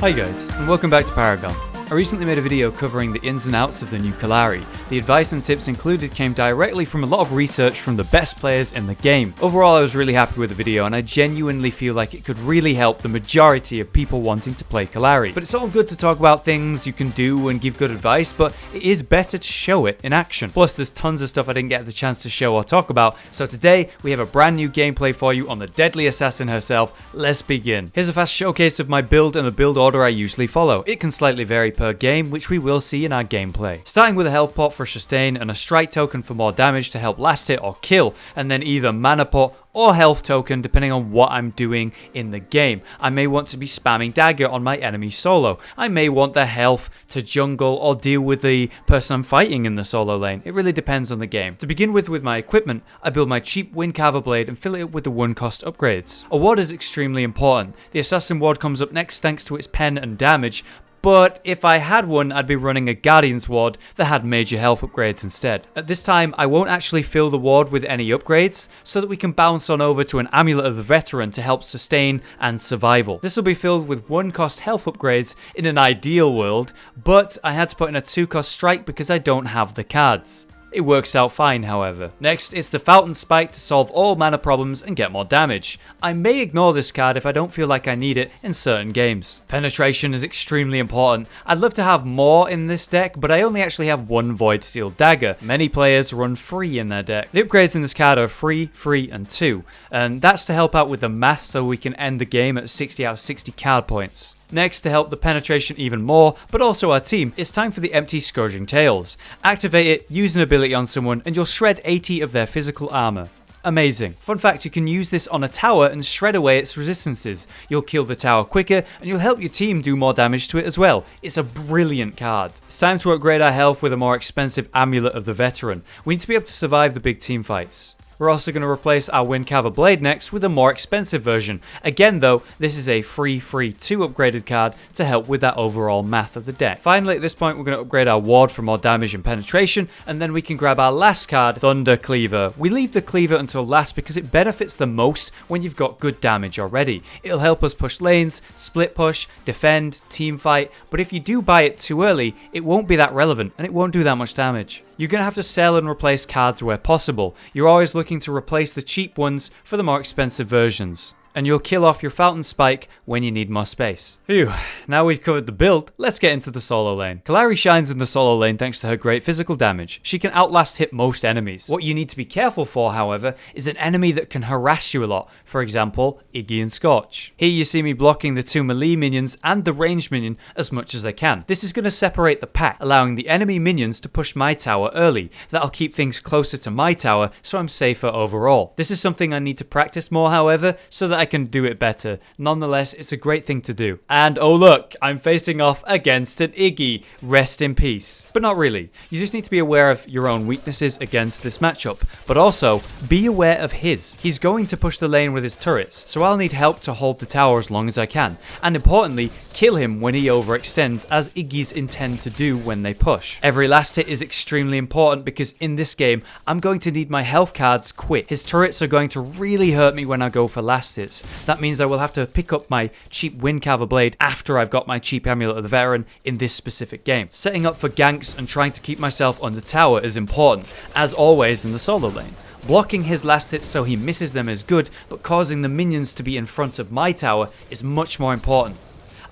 Hi guys, and welcome back to Paragon. I recently made a video covering the ins and outs of the new Kallari. The advice and tips included came directly from a lot of research from the best players in the game. Overall, I was really happy with the video and I genuinely feel like it could really help the majority of people wanting to play Kallari. But it's all good to talk about things you can do and give good advice, but it is better to show it in action. Plus, there's tons of stuff I didn't get the chance to show or talk about, so today we have a brand new gameplay for you on the deadly assassin herself. Let's begin. Here's a fast showcase of my build and the build order I usually follow. It can slightly vary per game, which we will see in our gameplay. Starting with a health pot for sustain and a strike token for more damage to help last hit or kill, and then either mana pot or health token depending on what I'm doing in the game. I may want to be spamming dagger on my enemy solo. I may want the health to jungle or deal with the person I'm fighting in the solo lane. It really depends on the game. To begin with my equipment, I build my cheap wind carver blade and fill it with the 1 cost upgrades. A ward is extremely important. The assassin ward comes up next thanks to its pen and damage, but if I had one, I'd be running a Guardian's ward that had major health upgrades instead. At this time, I won't actually fill the ward with any upgrades, so that we can bounce on over to an Amulet of the Veteran to help sustain and survival. This will be filled with 1 cost health upgrades in an ideal world, but I had to put in a 2 cost strike because I don't have the cards. It works out fine, however. Next, it's the Fountain Spike to solve all mana problems and get more damage. I may ignore this card if I don't feel like I need it in certain games. Penetration is extremely important. I'd love to have more in this deck, but I only actually have 1 Void Steel Dagger. Many players run 3 in their deck. The upgrades in this card are 3, 3, and 2, and that's to help out with the math so we can end the game at 60 out of 60 card points. Next, to help the penetration even more, but also our team, it's time for the Empty Scourging Tails. Activate it, use an ability on someone, and you'll shred 80 of their physical armor. Amazing. Fun fact, you can use this on a tower and shred away its resistances. You'll kill the tower quicker, and you'll help your team do more damage to it as well. It's a brilliant card. It's time to upgrade our health with a more expensive Amulet of the Veteran. We need to be able to survive the big team fights. We're also going to replace our Wind Carver Blade next with a more expensive version. Again though, this is a free 2 upgraded card to help with that overall math of the deck. Finally, at this point, we're going to upgrade our ward for more damage and penetration, and then we can grab our last card, Thunder Cleaver. We leave the Cleaver until last because it benefits the most when you've got good damage already. It'll help us push lanes, split push, defend, team fight, but if you do buy it too early, it won't be that relevant and it won't do that much damage. You're going to have to sell and replace cards where possible. You're always looking to replace the cheap ones for the more expensive versions. And you'll kill off your Fountain Spike when you need more space. Phew, now we've covered the build, let's get into the solo lane. Kallari shines in the solo lane thanks to her great physical damage. She can outlast hit most enemies. What you need to be careful for, however, is an enemy that can harass you a lot. For example, Iggy and Scorch. Here you see me blocking the 2 melee minions and the ranged minion as much as I can. This is going to separate the pack, allowing the enemy minions to push my tower early. That'll keep things closer to my tower, so I'm safer overall. This is something I need to practice more, however, so that I can do it better. Nonetheless, it's a great thing to do. And oh look, I'm facing off against an Iggy. Rest in peace. But not really. You just need to be aware of your own weaknesses against this matchup, but also be aware of his. He's going to push the lane with his turrets, so I'll need help to hold the tower as long as I can. And importantly, kill him when he overextends, as Iggy's intend to do when they push. Every last hit is extremely important because in this game, I'm going to need my health cards quick. His turrets are going to really hurt me when I go for last hits. That means I will have to pick up my cheap Wind Carver Blade after I've got my cheap Amulet of the Veteran in this specific game. Setting up for ganks and trying to keep myself on the tower is important, as always in the solo lane. Blocking his last hits so he misses them is good, but causing the minions to be in front of my tower is much more important.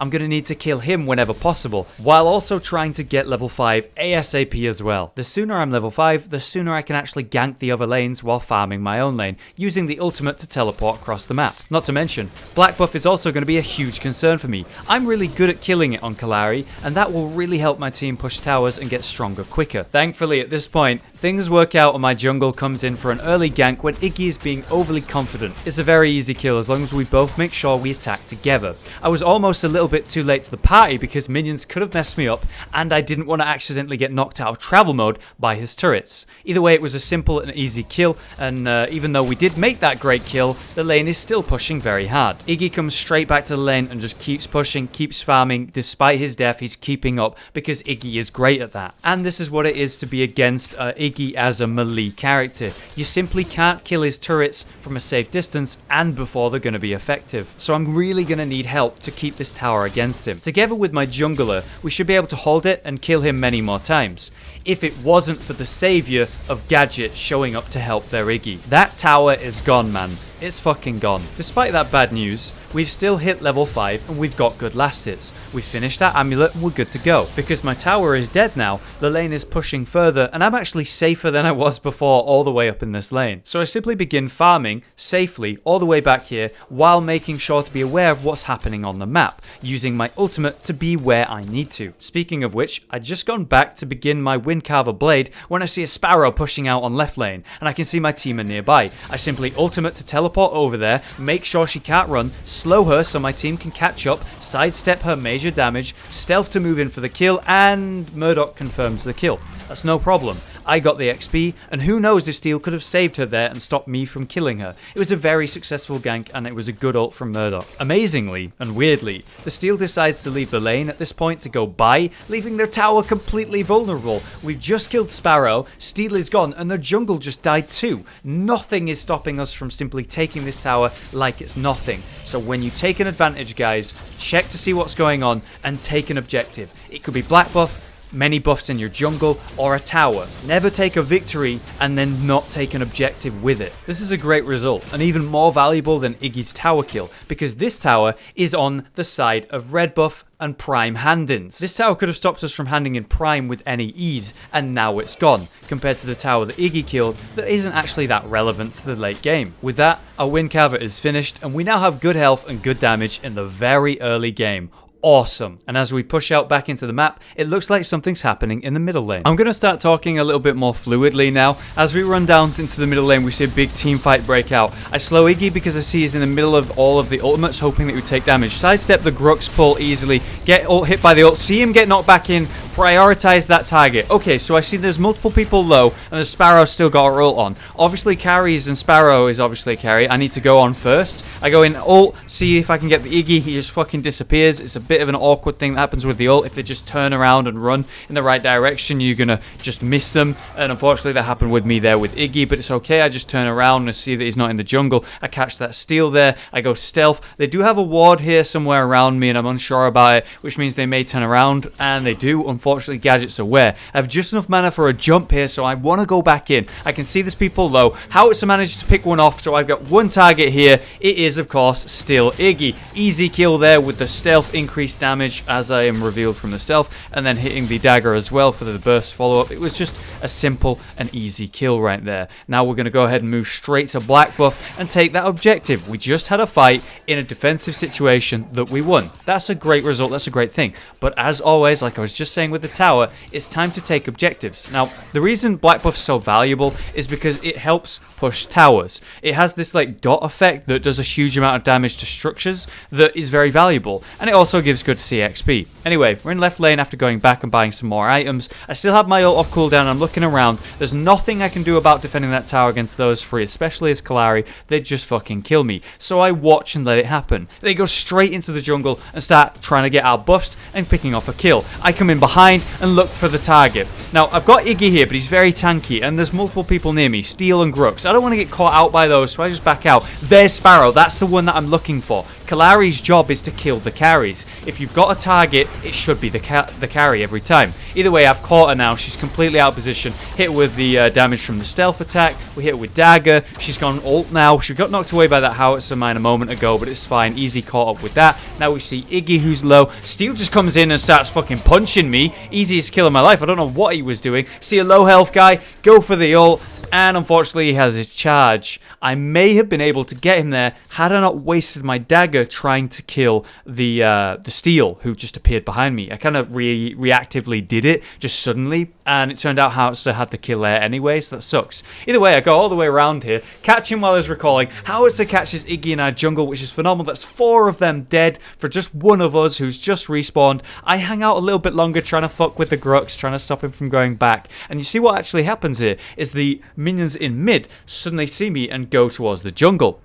I'm going to need to kill him whenever possible, while also trying to get level 5 ASAP as well. The sooner I'm level 5, the sooner I can actually gank the other lanes while farming my own lane, using the ultimate to teleport across the map. Not to mention, black buff is also going to be a huge concern for me. I'm really good at killing it on Kallari, and that will really help my team push towers and get stronger quicker. Thankfully, at this point, things work out and my jungle comes in for an early gank when Iggy is being overly confident. It's a very easy kill as long as we both make sure we attack together. I was almost a little bit too late to the party because minions could have messed me up and I didn't want to accidentally get knocked out of travel mode by his turrets. Either way, it was a simple and easy kill, and even though we did make that great kill, the lane is still pushing very hard. Iggy comes straight back to the lane and just keeps pushing, keeps farming. Despite his death, he's keeping up because Iggy is great at that. And this is what it is to be against Iggy as a melee character. You simply can't kill his turrets from a safe distance and before they're going to be effective. So I'm really going to need help to keep this tower tower against him. Together with my jungler, we should be able to hold it and kill him many more times, if it wasn't for the savior of Gadget showing up to help their Iggy. That tower is gone, man. It's fucking gone. Despite that bad news, we've still hit level 5 and we've got good last hits. We finished that amulet and we're good to go. Because my tower is dead now, the lane is pushing further and I'm actually safer than I was before all the way up in this lane. So I simply begin farming safely all the way back here while making sure to be aware of what's happening on the map, using my ultimate to be where I need to. Speaking of which, I'd just gone back to begin my Windcarver Blade when I see a Sparrow pushing out on left lane and I can see my teamer nearby. I simply ultimate to teleport over there, make sure she can't run, slow her so my team can catch up, sidestep her major damage, stealth to move in for the kill, and Murdoch confirms the kill. That's no problem. I got the XP, and who knows if Steel could have saved her there and stopped me from killing her. It was a very successful gank, and it was a good ult from Murdoch. Amazingly, and weirdly, the Steel decides to leave the lane at this point to go by, leaving their tower completely vulnerable. We've just killed Sparrow, Steel is gone, and their jungle just died too. Nothing is stopping us from simply taking this tower like it's nothing. So when you take an advantage, guys, check to see what's going on and take an objective. It could be black buff, many buffs in your jungle, or a tower. Never take a victory and then not take an objective with it. This is a great result, and even more valuable than Iggy's tower kill, because this tower is on the side of red buff and prime hand-ins. This tower could have stopped us from handing in prime with any ease, and now it's gone, compared to the tower that Iggy killed that isn't actually that relevant to the late game. With that, our Windcarver is finished, and we now have good health and good damage in the very early game. Awesome. And as we push out back into the map, it looks like something's happening in the middle lane. I'm going to start talking a little bit more fluidly now. As we run down into the middle lane, we see a big team fight break out. I slow Iggy because I see he's in the middle of all of the ultimates, hoping that he would take damage. Sidestep the Grux pull easily, get ult hit by the ult, see him get knocked back in, prioritize that target. Okay, so I see there's multiple people low, and the Sparrow's still got her ult on. Obviously, carries and Sparrow is obviously a carry. I need to go on first. I go in ult, see if I can get the Iggy. He just fucking disappears. It's a bit of an awkward thing that happens with the ult. If they just turn around and run in the right direction, you're gonna just miss them, and unfortunately that happened with me there with Iggy, but it's okay. I just turn around and see that he's not in the jungle. I catch that steal there. I go stealth. They do have a ward here somewhere around me and I'm unsure about it, which means they may turn around, and they do. Unfortunately, Gadget's aware. I have just enough mana for a jump here, so I want to go back in. I can see there's people low. Howitzer managed to pick one off, so I've got one target here. It is, of course, still Iggy. Easy kill there with the stealth, increased damage as I am revealed from the stealth, and then hitting the dagger as well for the burst follow-up. It was just a simple and easy kill right there. Now we're going to go ahead and move straight to black buff and take that objective. We just had a fight in a defensive situation that we won. That's a great result. That's a great thing. But as always, like I was just saying with the tower, it's time to take objectives. Now, the reason black buff's so valuable is because it helps push towers. It has this like dot effect that does a huge amount of damage to structures that is very valuable, and it also gives good CXP. Anyway, we're in left lane after going back and buying some more items. I still have my ult off cooldown. I'm looking around. There's nothing I can do about defending that tower against those three, especially as Kallari. They'd just fucking kill me. So I watch and let it happen. They go straight into the jungle and start trying to get out buffs and picking off a kill. I come in behind and look for the target. Now, I've got Iggy here, but he's very tanky, and there's multiple people near me, Steel and Grux. I don't want to get caught out by those, so I just back out. There's Sparrow. That's the one that I'm looking for. Kallari's job is to kill the carries. If you've got a target, it should be the carry every time. Either way, I've caught her now. She's completely out of position. Hit with the damage from the stealth attack. We hit with dagger. She's gone ult now. She got knocked away by that howitzer mine a moment ago, but it's fine. Easy caught up with that. Now we see Iggy, who's low. Steel just comes in and starts fucking punching me. Easiest kill of my life. I don't know what he was doing. See a low health guy. Go for the ult. And unfortunately, he has his charge. I may have been able to get him there had I not wasted my dagger trying to kill the Steel, who just appeared behind me. I kind of reactively did it, just suddenly, and it turned out Howitzer had the kill there anyway, so that sucks. Either way, I go all the way around here, catch him while I was recalling. Howitzer catches Iggy in our jungle, which is phenomenal. That's 4 of them dead for just one of us who's just respawned. I hang out a little bit longer trying to fuck with the Grux, trying to stop him from going back. And you see what actually happens here is the minions in mid suddenly see me and go towards the jungle,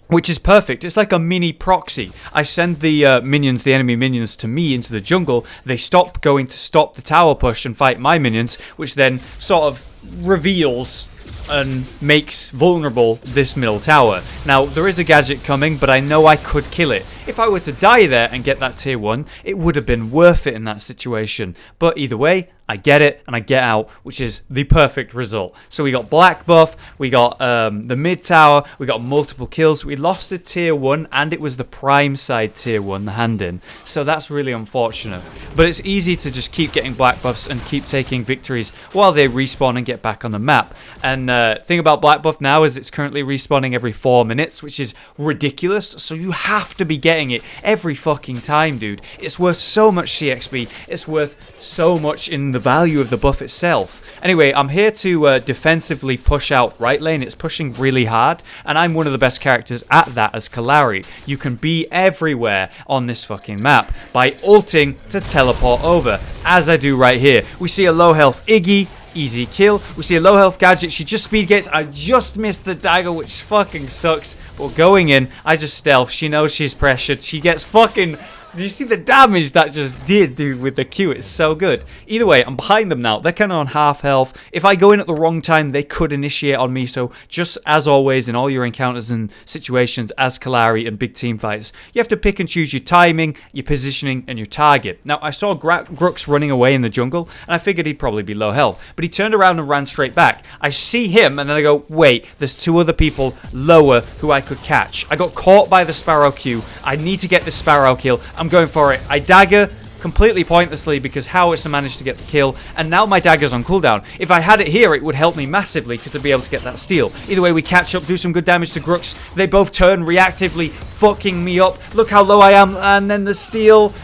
which is perfect. It's like a mini proxy. I send the minions, the enemy minions, to me into the jungle. They stop going to stop the tower push and fight my minions, which then sort of reveals and makes vulnerable this middle tower. Now, there is a gadget coming, but I know I could kill it. If I were to die there and get that tier 1, it would have been worth it in that situation. But either way, I get it and I get out, which is the perfect result. So we got black buff, we got the mid tower, we got multiple kills. We lost the tier 1 and it was the prime side tier 1, the hand in. So that's really unfortunate. But it's easy to just keep getting black buffs and keep taking victories while they respawn and get back on the map. And thing about black buff now is it's currently respawning every 4 minutes, which is ridiculous. So you have to be getting it every fucking time, dude. It's worth so much CXP. It's worth so much in the value of the buff itself. Anyway, I'm here to defensively push out right lane. It's pushing really hard, and I'm one of the best characters at that as Kallari. You can be everywhere on this fucking map by ulting to teleport over, as I do right here. We see a low health Iggy. Easy kill. We see a low health gadget. She just speed gates. I just missed the dagger, which fucking sucks. But going in, I just stealth. She knows she's pressured. She gets fucking... Do you see the damage that just did, dude, with the Q? It's so good. Either way, I'm behind them now. They're kind of on half health. If I go in at the wrong time, they could initiate on me. So just as always in all your encounters and situations as Kallari and big team fights, you have to pick and choose your timing, your positioning, and your target. Now, I saw Grux running away in the jungle, and I figured he'd probably be low health. But he turned around and ran straight back. I see him, and then I go, wait, there's 2 other people lower who I could catch. I got caught by the Sparrow Q. I need to get this Sparrow kill. I'm going for it. I dagger completely pointlessly because Howitzer managed to get the kill, and now my dagger's on cooldown. If I had it here, it would help me massively because I'd be able to get that steal. Either way, we catch up, do some good damage to Grux. They both turn reactively, fucking me up. Look how low I am, and then the steal.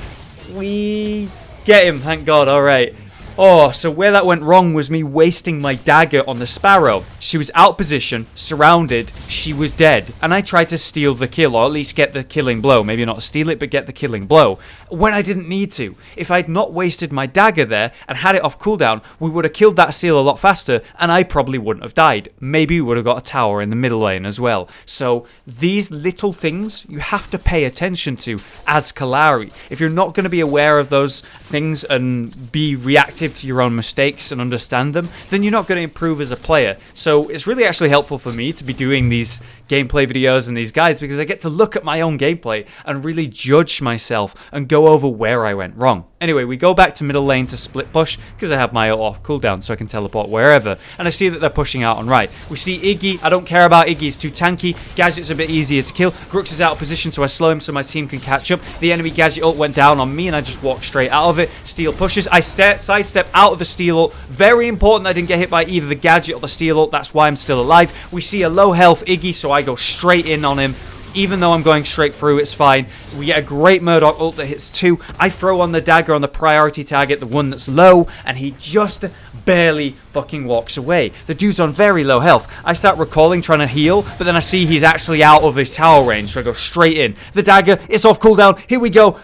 We get him, thank God. All right. Oh, so where that went wrong was me wasting my dagger on the Sparrow. She was out position, surrounded, she was dead. And I tried to steal the kill, or at least get the killing blow. Maybe not steal it, but get the killing blow. When I didn't need to. If I'd not wasted my dagger there and had it off cooldown, we would have killed that steal a lot faster, and I probably wouldn't have died. Maybe we would have got a tower in the middle lane as well. So these little things you have to pay attention to as Kallari. If you're not going to be aware of those things and be reactive to your own mistakes and understand them, then you're not going to improve as a player. So it's really actually helpful for me to be doing these gameplay videos and these guides because I get to look at my own gameplay and really judge myself and go over where I went wrong. Anyway, we go back to middle lane to split push because I have my ult off cooldown so I can teleport wherever. And I see that they're pushing out on right. We see Iggy. I don't care about Iggy. He's too tanky. Gadget's a bit easier to kill. Grux is out of position so I slow him so my team can catch up. The enemy Gadget ult went down on me and I just walked straight out of it. Steal pushes. I sidestep out of the steal ult. Very important I didn't get hit by either the Gadget or the steal ult. That's why I'm still alive. We see a low health Iggy so I go straight in on him. Even though I'm going straight through, it's fine. We get a great Murdoch ult that hits 2. I throw on the dagger on the priority target, the one that's low, and he just barely fucking walks away. The dude's on very low health. I start recalling, trying to heal, but then I see he's actually out of his tower range, so I go straight in. The dagger, it's off cooldown. Here we go.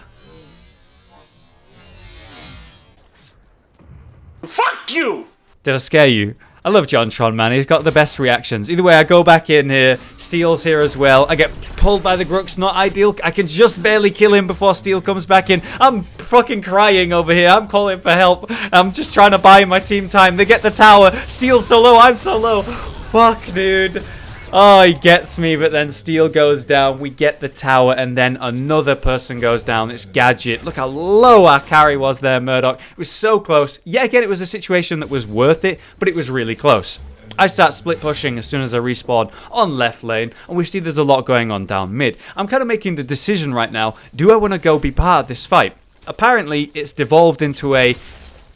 Fuck you! Did I scare you? I love JonTron, man. He's got the best reactions. Either way, I go back in here. Steel's here as well. I get pulled by the Grux. Not ideal. I can just barely kill him before Steel comes back in. I'm fucking crying over here. I'm calling for help. I'm just trying to buy my team time. They get the tower. Steel's so low. I'm so low. Fuck, dude. Oh, he gets me, but then Steel goes down. We get the tower, and then another person goes down. It's Gadget. Look how low our carry was there, Murdoch. It was so close. Yeah, again, it was a situation that was worth it, but it was really close. I start split pushing as soon as I respawn on left lane, and we see there's a lot going on down mid. I'm kind of making the decision right now. Do I want to go be part of this fight? Apparently, it's devolved into a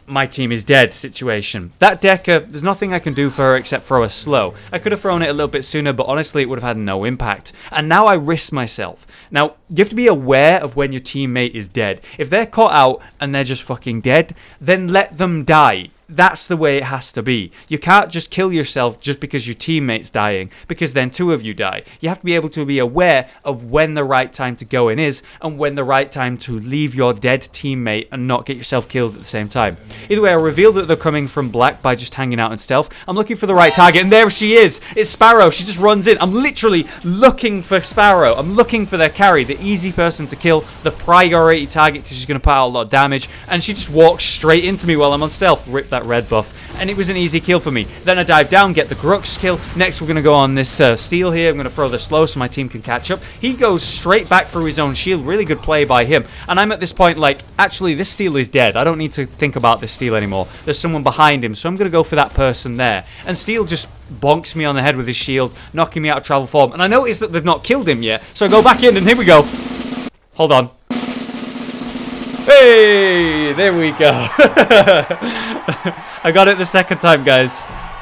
my team is dead situation. That Decker, there's nothing I can do for her except throw her slow. I could have thrown it a little bit sooner, but honestly it would have had no impact. And now I risk myself. Now, you have to be aware of when your teammate is dead. If they're caught out and they're just fucking dead, then let them die. That's the way it has to be. You can't just kill yourself just because your teammate's dying, because then 2 of you die. You have to be able to be aware of when the right time to go in is, and when the right time to leave your dead teammate and not get yourself killed at the same time. Either way, I revealed that they're coming from black by just hanging out in stealth. I'm looking for the right target, and there she is. It's Sparrow. She just runs in. I'm literally looking for Sparrow. I'm looking for their carry, the easy person to kill, the priority target, because she's going to put out a lot of damage, and she just walks straight into me while I'm on stealth. Rip that red buff. and it was an easy kill for me. Then I dive down, get the Grux kill. Next, we're going to go on this steal here. I'm going to throw this low so my team can catch up. He goes straight back through his own shield. Really good play by him. And I'm at this point like, actually, this steal is dead. I don't need to think about this steal anymore. There's someone behind him, so I'm going to go for that person there. And steal just bonks me on the head with his shield, knocking me out of travel form. And I notice that they've not killed him yet, so I go back in, and here we go. Hold on. Hey, there we go. I got it the second time, guys.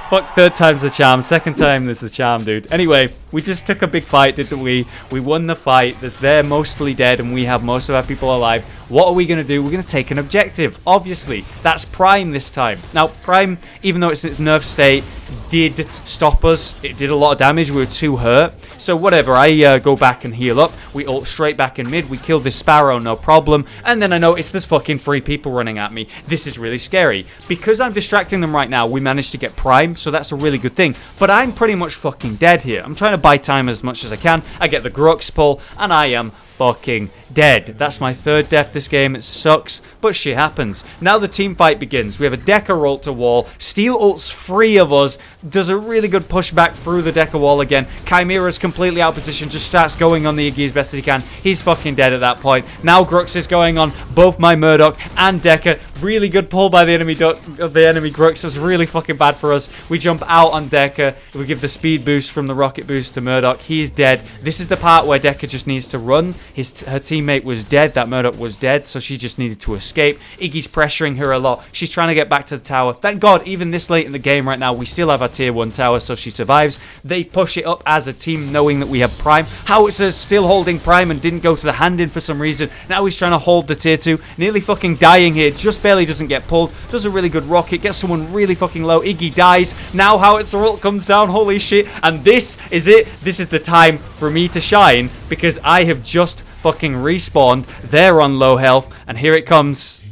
Fuck, third time's the charm. Second time is the charm, dude. Anyway, we just took a big fight, didn't we? We won the fight. They're mostly dead, and we have most of our people alive. What are we going to do? We're going to take an objective. Obviously, that's Prime this time. Now, Prime, even though it's in its nerf state, did stop us. It did a lot of damage. We were too hurt. So whatever, I go back and heal up. We ult straight back in mid. We killed this Sparrow, no problem. And then I noticed there's fucking 3 people running at me. This is really scary. Because I'm distracting them right now, we managed to get Prime, so that's a really good thing. But I'm pretty much fucking dead here. I'm trying to buy time as much as I can. I get the Grux pull, and I am fucking dead. That's my 3rd death this game. It sucks, but shit happens. Now the team fight begins. We have a Decker ult to wall. Steel ults 3 of us. Does a really good pushback through the Decker wall again. Chimera's completely out of position. Just starts going on the Iggy as best as he can. He's fucking dead at that point. Now Grux is going on both my Murdoch and Decker. Really good pull by the enemy Grux. It was really fucking bad for us. We jump out on Decker. We give the speed boost from the rocket boost to Murdoch. He's dead. This is the part where Decker just needs to run. Her teammate was dead. That Murdoch was dead, so she just needed to escape. Iggy's pressuring her a lot. She's trying to get back to the tower. Thank God, even this late in the game right now, we still have our tier 1 tower, so she survives. They push it up as a team, knowing that we have Prime. Howitzer's still holding Prime and didn't go to the hand in for some reason. Now he's trying to hold the tier 2. Nearly fucking dying here. Just barely doesn't get pulled. Does a really good rocket. Gets someone really fucking low. Iggy dies. Now Howitzer ult comes down. Holy shit. And this is it. This is the time for me to shine, because I have just fucking respawned. They're on low health, and here it comes.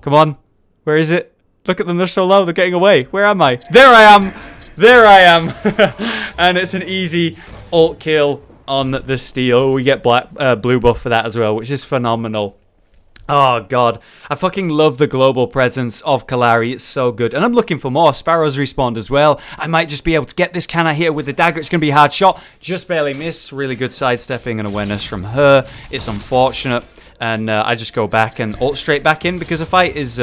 Come on. Where is it? Look at them. They're so low. They're getting away. Where am I? There I am. There I am. And it's an easy ult kill on the steal. We get blue buff for that as well, which is phenomenal. Oh, God. I fucking love the global presence of Kallari. It's so good. And I'm looking for more. Sparrow's respawned as well. I might just be able to get this. Can I hit her with the dagger? It's going to be a hard shot. Just barely miss. Really good sidestepping and awareness from her. It's unfortunate. And I just go back and ult straight back in because the fight is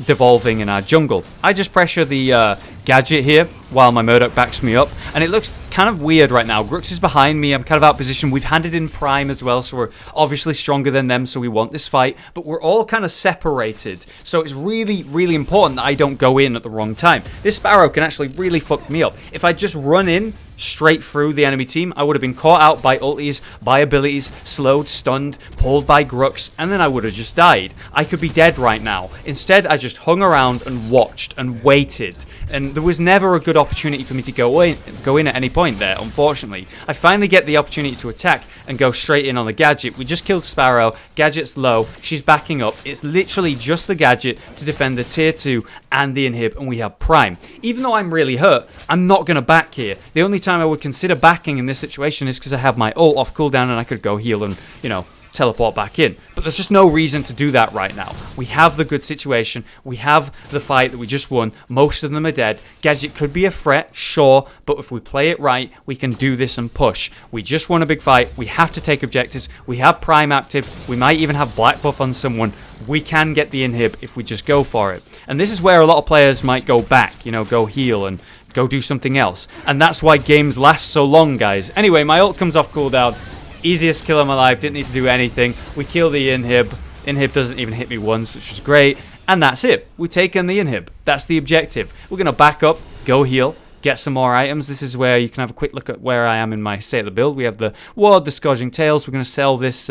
devolving in our jungle. I just pressure the gadget here while my Murdoch backs me up, and it looks kind of weird right now. Grux is behind me. I'm kind of out of position. We've handed in Prime as well, so we're obviously stronger than them, so we want this fight, but we're all kind of separated, so it's really, really important that I don't go in at the wrong time. This Sparrow can actually really fuck me up. If I just run in straight through the enemy team, I would have been caught out by ultis, by abilities, slowed, stunned, pulled by Grux, and then I would have just died. I could be dead right now. Instead, I just hung around and watched and waited, and there was never a good opportunity for me to go in at any point there, unfortunately. I finally get the opportunity to attack and go straight in on the gadget. We just killed Sparrow. Gadget's low. She's backing up. It's literally just the gadget to defend the tier 2 and the inhib, and we have Prime. Even though I'm really hurt, I'm not going to back here. The only time I would consider backing in this situation is because I have my ult off cooldown and I could go heal and, you know, teleport back in. But there's just no reason to do that right now. We have the good situation. We have the fight that we just won. Most of them are dead. Gadget could be a threat, sure, but if we play it right, we can do this and push. We just won a big fight. We have to take objectives. We have Prime active. We might even have black buff on someone. We can get the inhib if we just go for it. And this is where a lot of players might go back, you know, go heal and go do something else. And that's why games last so long, guys. Anyway, my ult comes off cooldown. Easiest kill of my life. Didn't need to do anything. We kill the inhib. Inhib doesn't even hit me once, which is great. And that's it. We've taken the inhib. That's the objective. We're going to back up, go heal, get some more items. This is where you can have a quick look at where I am in my state of the build. We have the Ward, the Scourging Tails. We're going to sell this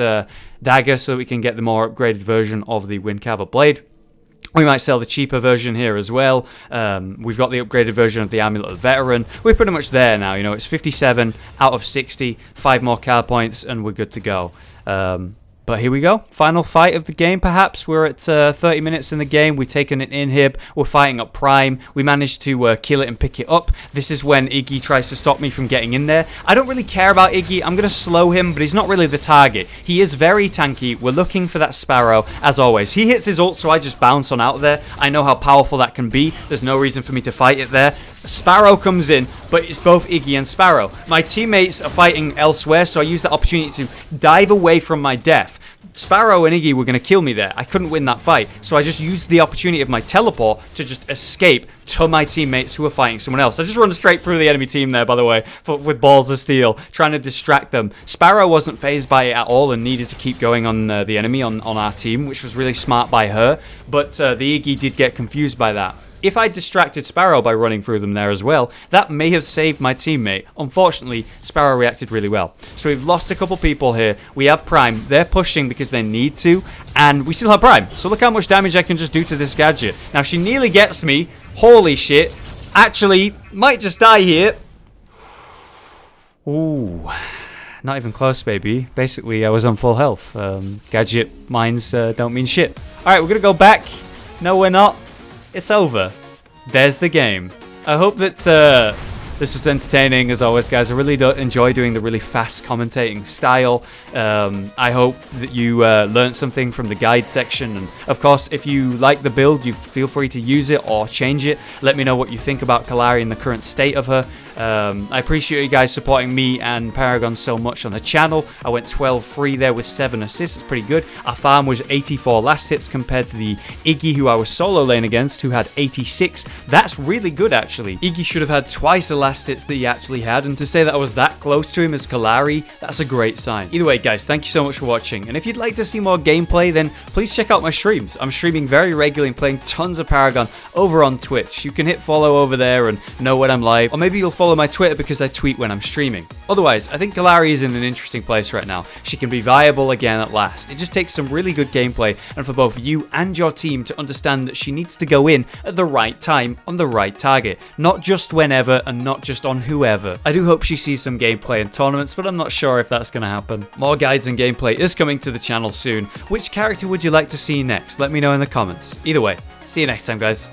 dagger so that we can get the more upgraded version of the Windcarver Blade. We might sell the cheaper version here as well. We've got the upgraded version of the Amulet of the Veteran. We're pretty much there now. You know, it's 57 out of 60, 5 more car points, and we're good to go. But here we go. Final fight of the game, perhaps. We're at 30 minutes in the game. We've taken an inhib. We're fighting up Prime. We managed to kill it and pick it up. This is when Iggy tries to stop me from getting in there. I don't really care about Iggy. I'm going to slow him, but he's not really the target. He is very tanky. We're looking for that Sparrow, as always. He hits his ult, so I just bounce on out there. I know how powerful that can be. There's no reason for me to fight it there. Sparrow comes in, but it's both Iggy and Sparrow. My teammates are fighting elsewhere, so I use that opportunity to dive away from my death. Sparrow and Iggy were going to kill me there. I couldn't win that fight, so I just used the opportunity of my teleport to just escape to my teammates who were fighting someone else. I just run straight through the enemy team there, by the way, with balls of steel, trying to distract them. Sparrow wasn't phased by it at all and needed to keep going on the enemy on our team, which was really smart by her, but the Iggy did get confused by that. If I distracted Sparrow by running through them there as well, that may have saved my teammate. Unfortunately, Sparrow reacted really well. So we've lost a couple people here. We have Prime. They're pushing because they need to, and we still have Prime. So look how much damage I can just do to this gadget. Now, she nearly gets me. Holy shit. Actually, might just die here. Ooh. Not even close, baby. Basically, I was on full health. Gadget mines don't mean shit. Alright, we're going to go back. No, we're not. It's over. There's the game. I hope that this was entertaining as always, guys. I really enjoy doing the really fast commentating style. I hope that you learned something from the guide section. And of course, if you like the build, you feel free to use it or change it. Let me know what you think about Kallari and the current state of her. I appreciate you guys supporting me and Paragon so much on the channel. I went 12-3 there with 7 assists. It's pretty good. Our farm was 84 last hits compared to the Iggy who I was solo lane against, who had 86. That's really good, actually. Iggy should have had twice the last hits that he actually had, and to say that I was that close to him as Kallari, that's a great sign. Either way, guys, thank you so much for watching, and if you'd like to see more gameplay, then please check out my streams. I'm streaming very regularly and playing tons of Paragon over on Twitch. You can hit follow over there and know when I'm live, or maybe you'll follow my Twitter because I tweet when I'm streaming. Otherwise, I think Kallari is in an interesting place right now. She can be viable again at last. It just takes some really good gameplay, and for both you and your team to understand that she needs to go in at the right time on the right target, not just whenever and not just on whoever. I do hope she sees some gameplay in tournaments, but I'm not sure if that's going to happen. More guides and gameplay is coming to the channel soon. Which character would you like to see next? Let me know in the comments. Either way, see you next time, guys.